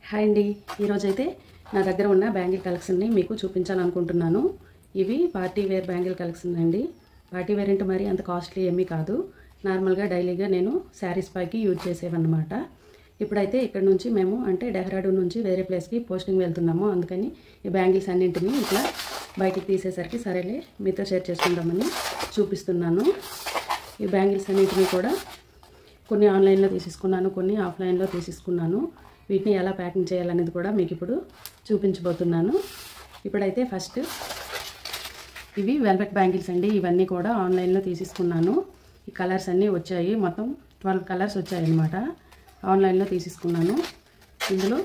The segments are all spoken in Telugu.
హాయ్ అండి, ఈరోజైతే నా దగ్గర ఉన్న బ్యాంగిల్ కలెక్షన్ని మీకు చూపించాలనుకుంటున్నాను. ఇవి పార్టీ వేర్ బ్యాంగిల్ కలెక్షన్ అండి. పార్టీ వేర్ అంటే మరి అంత కాస్ట్లీ ఏమీ కాదు. నార్మల్గా డైలీగా నేను శారీస్ పైకి యూజ్ చేసేవన్నమాట. ఇప్పుడైతే ఇక్కడ నుంచి మేము అంటే డెహ్రాడూన్ నుంచి వేరే ప్లేస్కి పోస్టింగ్ వెళ్తున్నాము. అందుకని ఈ బ్యాంగిల్స్ అన్నింటినీ ఇట్లా బయటికి తీసేసరికి సరేలే మీతో షేర్ చేసుకుందామని చూపిస్తున్నాను. ఈ బ్యాంగిల్స్ అన్నింటినీ కూడా కొన్ని ఆన్లైన్లో తీసేసుకున్నాను, కొన్ని ఆఫ్లైన్లో తీసేసుకున్నాను. వీటిని ఎలా ప్యాకింగ్ చేయాలనేది కూడా మీకు ఇప్పుడు చూపించబోతున్నాను. ఇప్పుడైతే ఫస్ట్ ఇవి వెల్వెట్ బ్యాంగిల్స్ అండి. ఇవన్నీ కూడా ఆన్లైన్లో తీసేసుకున్నాను. ఈ కలర్స్ అన్నీ వచ్చాయి, మొత్తం 12 కలర్స్ వచ్చాయన్నమాట. ఆన్లైన్లో తీసేసుకున్నాను. ఇందులో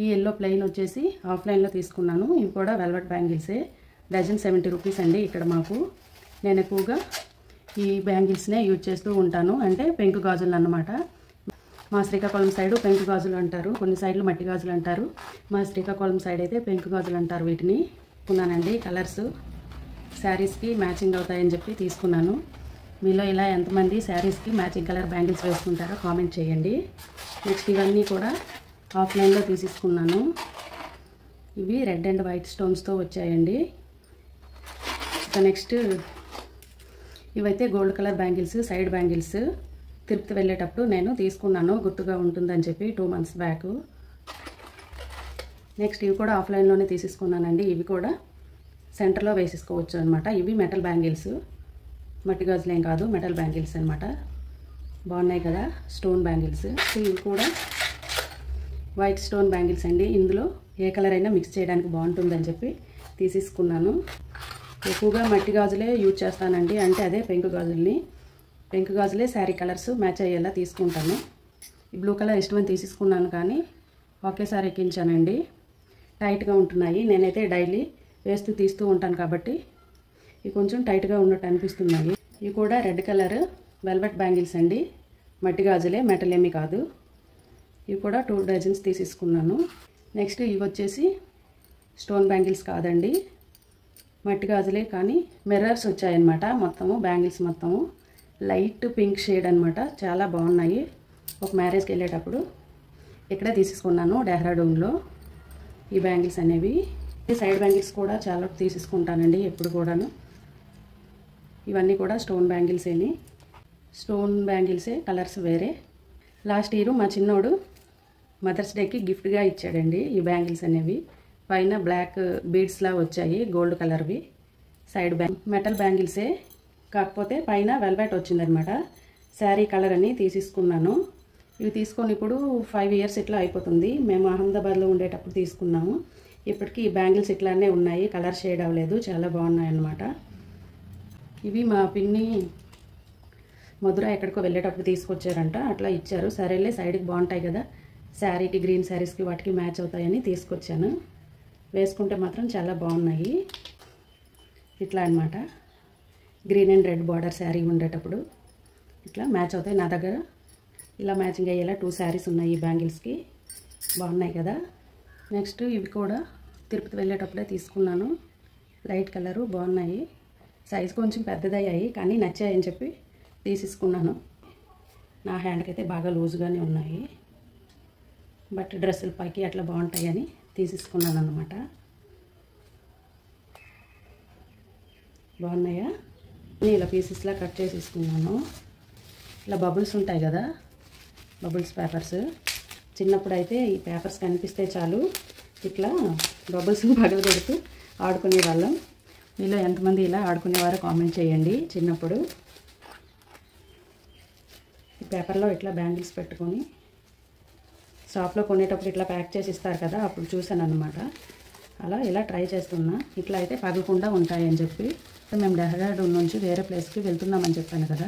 ఈ ఎల్లో ప్లెయిన్ వచ్చేసి ఆఫ్లైన్లో తీసుకున్నాను. ఇవి కూడా వెల్వెట్ బ్యాంగిల్సే. డజన్ 70 రూపీస్ అండి ఇక్కడ మాకు. నేను ఎక్కువగా ఈ బ్యాంగిల్స్నే యూజ్ చేస్తూ ఉంటాను, అంటే పెంకు గాజులు అన్నమాట. మా శ్రీకాకుళం సైడు పెంకు గాజులు అంటారు, కొన్ని సైడ్లు మట్టి గాజులు అంటారు. మా శ్రీకాకుళం సైడ్ అయితే పెంకు గాజులు అంటారు వీటిని. తీసుకున్నానండి. కలర్స్ శారీస్కి మ్యాచింగ్ అవుతాయని చెప్పి తీసుకున్నాను. మీలో ఇలా ఎంతమంది శారీస్కి మ్యాచింగ్ కలర్ బ్యాంగిల్స్ వేసుకుంటారో కామెంట్ చేయండి. నెక్స్ట్ ఇవన్నీ కూడా ఆఫ్లైన్లో తీసేసుకున్నాను. ఇవి రెడ్ అండ్ వైట్ స్టోన్స్తో వచ్చాయండి. ఇక నెక్స్ట్ ఇవైతే gold colour bangles, side bangles. Tirupati వెళ్ళేటప్పుడు నేను తీసుకున్నాను, గుర్తుగా ఉంటుందని చెప్పి 2 months బ్యాక్. నెక్స్ట్ ఇవి కూడా ఆఫ్లైన్లోనే తీసేసుకున్నానండి. ఇవి కూడా సెంటర్లో వేసేసుకోవచ్చు అనమాట. ఇవి మెటల్ బ్యాంగిల్స్, మట్టి గాజులు ఏం కాదు, మెటల్ బ్యాంగిల్స్ అనమాట. బాగున్నాయి కదా, స్టోన్ బ్యాంగిల్స్. ఇవి కూడా వైట్ స్టోన్ బ్యాంగిల్స్ అండి. ఇందులో ఏ కలర్ అయినా మిక్స్ చేయడానికి బాగుంటుందని చెప్పి తీసేసుకున్నాను. ఎక్కువగా మట్టి గాజులే యూజ్ చేస్తానండి, అంటే అదే పెంకు గాజుల్ని. పెంకు గాజులే శారీ కలర్స్ మ్యాచ్ అయ్యేలా తీసుకుంటాను. ఈ బ్లూ కలర్ ఇష్టమని తీసేసుకున్నాను, కానీ ఒకేసారి ఎక్కించానండి. టైట్గా ఉంటున్నాయి. నేనైతే డైలీ వేస్తూ తీస్తూ ఉంటాను కాబట్టి ఇవి కొంచెం టైట్గా ఉన్నట్టు అనిపిస్తున్నాయి. ఇవి కూడా రెడ్ కలర్ వెల్వెట్ బ్యాంగిల్స్ అండి. మట్టి గాజులే, మెటల్ ఏమీ కాదు. ఇవి కూడా 2 డజన్స్ తీసేసుకున్నాను. నెక్స్ట్ ఇవి వచ్చేసి స్టోన్ బ్యాంగిల్స్ కాదండి, మట్టి గాజులే, కానీ మిర్రర్స్ వచ్చాయన్నమాట. మొత్తము బ్యాంగిల్స్ మొత్తము లైట్ పింక్ షేడ్ అనమాట. చాలా బాగున్నాయి. ఒక మ్యారేజ్కి వెళ్ళేటప్పుడు ఇక్కడే తీసేసుకున్నాను డెహ్రాడూన్లో ఈ బ్యాంగిల్స్ అనేవి. ఈ సైడ్ బ్యాంగిల్స్ కూడా చాలా తీసేసుకుంటానండి ఎప్పుడు కూడాను. ఇవన్నీ కూడా స్టోన్ బ్యాంగిల్సేని. స్టోన్ బ్యాంగిల్సే, కలర్స్ వేరే. లాస్ట్ ఇయర్ మా చిన్నోడు మదర్స్ డేకి గిఫ్ట్గా ఇచ్చాడండి ఈ బ్యాంగిల్స్ అనేవి. పైన బ్లాక్ బీడ్స్లా వచ్చాయి, గోల్డ్ కలర్వి. సైడ్ మెటల్ బ్యాంగిల్సే, కాకపోతే పైన వెల్వెట్ వచ్చిందనమాట. శారీ కలర్ అని తీసేసుకున్నాను. ఇవి తీసుకొని ఇప్పుడు 5 years ఇట్లా అయిపోతుంది. మేము అహ్మదాబాద్లో ఉండేటప్పుడు తీసుకున్నాము. ఇప్పటికీ ఈ బ్యాంగిల్స్ ఇట్లానే ఉన్నాయి, కలర్ షేడ్ అవ్వలేదు. చాలా బాగున్నాయి అన్నమాట. ఇవి మా పిన్ని మధుర ఎక్కడికో వెళ్ళేటప్పుడు తీసుకొచ్చారంట, అట్లా ఇచ్చారు. సరేలే సైడ్కి బాగుంటాయి కదా, శారీకి, గ్రీన్ శారీస్కి వాటికి మ్యాచ్ అవుతాయని తీసుకొచ్చాను. వేసుకుంటే మాత్రం చాలా బాగున్నాయి. ఇట్లా అన్నమాట. Green and red border sari ఉండేటప్పుడు ఇట్లా మ్యాచ్ అవుతాయి. నా దగ్గర ఇలా మ్యాచింగ్ అయ్యేలా 2 శారీస్ ఉన్నాయి ఈ బ్యాంగిల్స్కి. బాగున్నాయి కదా. నెక్స్ట్ ఇవి కూడా తిరుపతి వెళ్ళేటప్పుడే తీసుకున్నాను. లైట్ కలరు, బాగున్నాయి. సైజ్ కొంచెం పెద్దదయ్యాయి, కానీ నచ్చాయని చెప్పి తీసేసుకున్నాను. నా హ్యాండ్కి అయితే బాగా లూజ్గానే ఉన్నాయి, బట్ డ్రెస్సుల పైకి అట్లా బాగుంటాయని తీసేసుకున్నాను అన్నమాట. బాగున్నాయా? ఇలా పీసెస్లా కట్ చేసేసుకున్నాను. ఇలా బబుల్స్ ఉంటాయి కదా, బబుల్స్ పేపర్స్. చిన్నప్పుడు అయితే ఈ పేపర్స్ కనిపిస్తే చాలు ఇట్లా బబుల్స్ని పగలగొడుతూ ఆడుకునే వాళ్ళం. మీలో ఎంతమంది ఇలా ఆడుకునేవారో కామెంట్ చేయండి. చిన్నప్పుడు ఈ పేపర్లో ఇట్లా బ్యాంగిల్స్ పెట్టుకొని షాప్లో కొనేటప్పుడు ఇట్లా ప్యాక్ చేసి ఇస్తారు కదా, అప్పుడు చూసాను అన్నమాట. అలా ఇలా ట్రై చేస్తున్నా. ఇట్లా అయితే పగలకుండా ఉంటాయని చెప్పి. మేము డెహ్రాడూన్ నుంచి వేరే ప్లేస్కి వెళ్తున్నామని చెప్పాను కదా,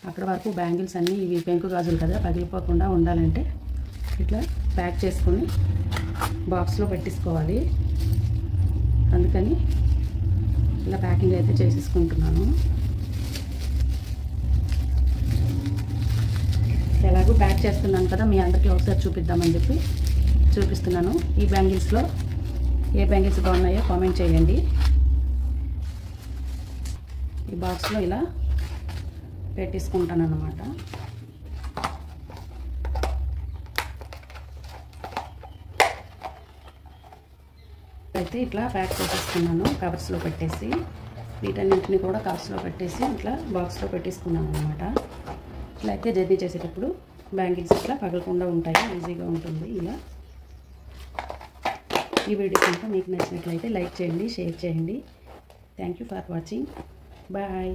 అక్కడ వరకు బ్యాంగిల్స్ అన్నీ ఇవి పెంకు గాజులు కదా, పగిలిపోకుండా ఉండాలంటే ఇట్లా ప్యాక్ చేసుకొని బాక్స్లో పెట్టేసుకోవాలి. అందుకని ఇలా ప్యాకింగ్ అయితే చేసేసుకుంటున్నాను. ఎలాగో ప్యాక్ చేస్తున్నాను కదా, మీ అందరికీ ఒకసారి చూపిద్దామని చెప్పి చూపిస్తున్నాను. ఈ బ్యాంగిల్స్లో ఏ బ్యాంగిల్స్ బాగున్నాయో కామెంట్ చేయండి. ఈ బాక్స్లో ఇలా పెట్టేసుకుంటాను అన్నమాట. అయితే ఇట్లా ప్యాక్ చేసేసుకున్నాను కవర్స్లో పెట్టేసి. వీటన్నింటినీ కూడా కవర్స్లో పెట్టేసి ఇట్లా బాక్స్లో పెట్టేసుకున్నాను అనమాట. ఇట్లా అయితే జర్నీ చేసేటప్పుడు బ్యాంగిల్స్ ఇట్లా పగలకుండా ఉంటాయి, ఈజీగా ఉంటుంది. ఇలా ఈ వీడియో కనుక మీకు నచ్చినట్లయితే లైక్ చేయండి, షేర్ చేయండి. Thank you for watching. Bye.